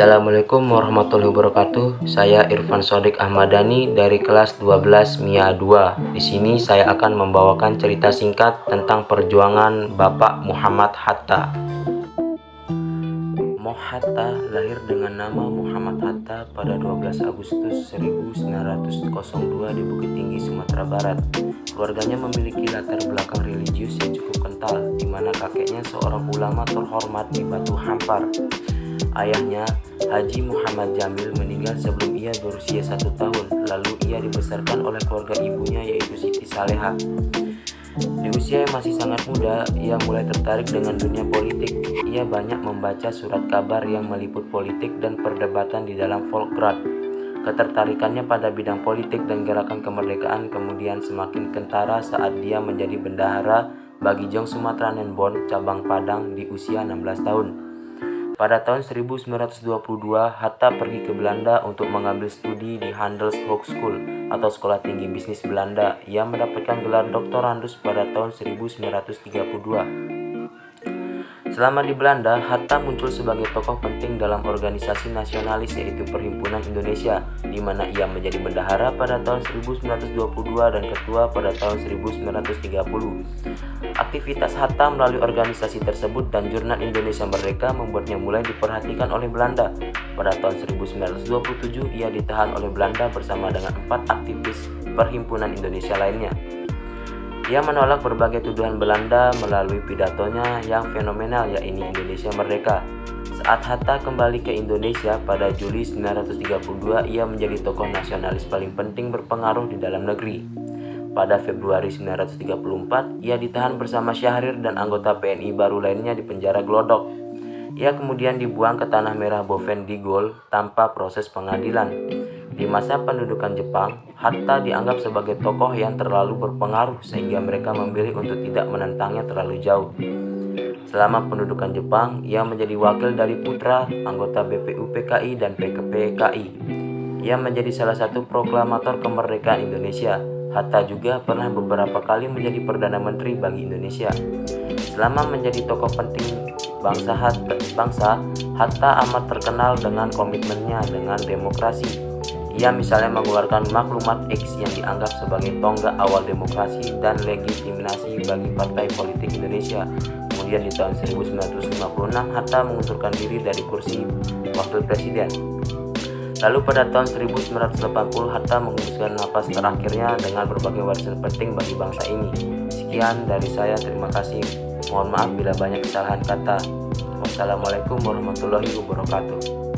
Assalamualaikum warahmatullahi wabarakatuh. Saya Irfan Sodik Ahmadani dari kelas 12 MIA 2. Di sini saya akan membawakan cerita singkat tentang perjuangan Bapak Muhammad Hatta. Hatta lahir dengan nama Muhammad Hatta pada 12 Agustus 1902 di Bukit Tinggi, Sumatera Barat. Keluarganya memiliki latar belakang religius yang cukup kental, di mana kakeknya seorang ulama terhormat di Batu Hampar. Ayahnya, Haji Muhammad Jamil, meninggal sebelum ia berusia 1 tahun. Lalu ia dibesarkan oleh keluarga ibunya, yaitu Siti Saleha. Di usia yang masih sangat muda, ia mulai tertarik dengan dunia politik. Ia banyak membaca surat kabar yang meliput politik dan perdebatan di dalam Volkskrant. Ketertarikannya pada bidang politik dan gerakan kemerdekaan kemudian semakin kentara saat dia menjadi bendahara bagi Jong Sumatera Nenbon, cabang Padang, di usia 16 tahun. Pada tahun 1922, Hatta pergi ke Belanda untuk mengambil studi di Handels Hogeschool atau Sekolah Tinggi Bisnis Belanda. Ia mendapatkan gelar doktorandus pada tahun 1932. Selama di Belanda, Hatta muncul sebagai tokoh penting dalam organisasi nasionalis, yaitu Perhimpunan Indonesia, di mana ia menjadi bendahara pada tahun 1922 dan ketua pada tahun 1930. Aktivitas Hatta melalui organisasi tersebut dan Jurnal Indonesia Merdeka membuatnya mulai diperhatikan oleh Belanda. Pada tahun 1927, ia ditahan oleh Belanda bersama dengan 4 aktivis Perhimpunan Indonesia lainnya. Ia menolak berbagai tuduhan Belanda melalui pidatonya yang fenomenal, yaitu Indonesia Merdeka. Saat Hatta kembali ke Indonesia pada Juli 1932, ia menjadi tokoh nasionalis paling penting berpengaruh di dalam negeri. Pada Februari 1934, ia ditahan bersama Syahrir dan anggota PNI baru lainnya di penjara Glodok. Ia kemudian dibuang ke Tanah Merah Bovendigul tanpa proses pengadilan. Di masa pendudukan Jepang, Hatta dianggap sebagai tokoh yang terlalu berpengaruh sehingga mereka memilih untuk tidak menentangnya terlalu jauh. Selama pendudukan Jepang, ia menjadi wakil dari putra anggota BPU PKI dan PKI. Ia menjadi salah satu proklamator kemerdekaan Indonesia. Hatta juga pernah beberapa kali menjadi Perdana Menteri bagi Indonesia. Selama menjadi tokoh penting bangsa, Hatta amat terkenal dengan komitmennya dengan demokrasi. Ia misalnya mengeluarkan Maklumat X yang dianggap sebagai tonggak awal demokrasi dan legitimasi bagi partai politik Indonesia. Kemudian di tahun 1956, Hatta mengundurkan diri dari kursi wakil presiden. Lalu pada tahun 1980, Hatta menghabiskan napas terakhirnya dengan berbagai warisan penting bagi bangsa ini. Sekian dari saya, terima kasih. Mohon maaf bila banyak kesalahan kata. Wassalamualaikum warahmatullahi wabarakatuh.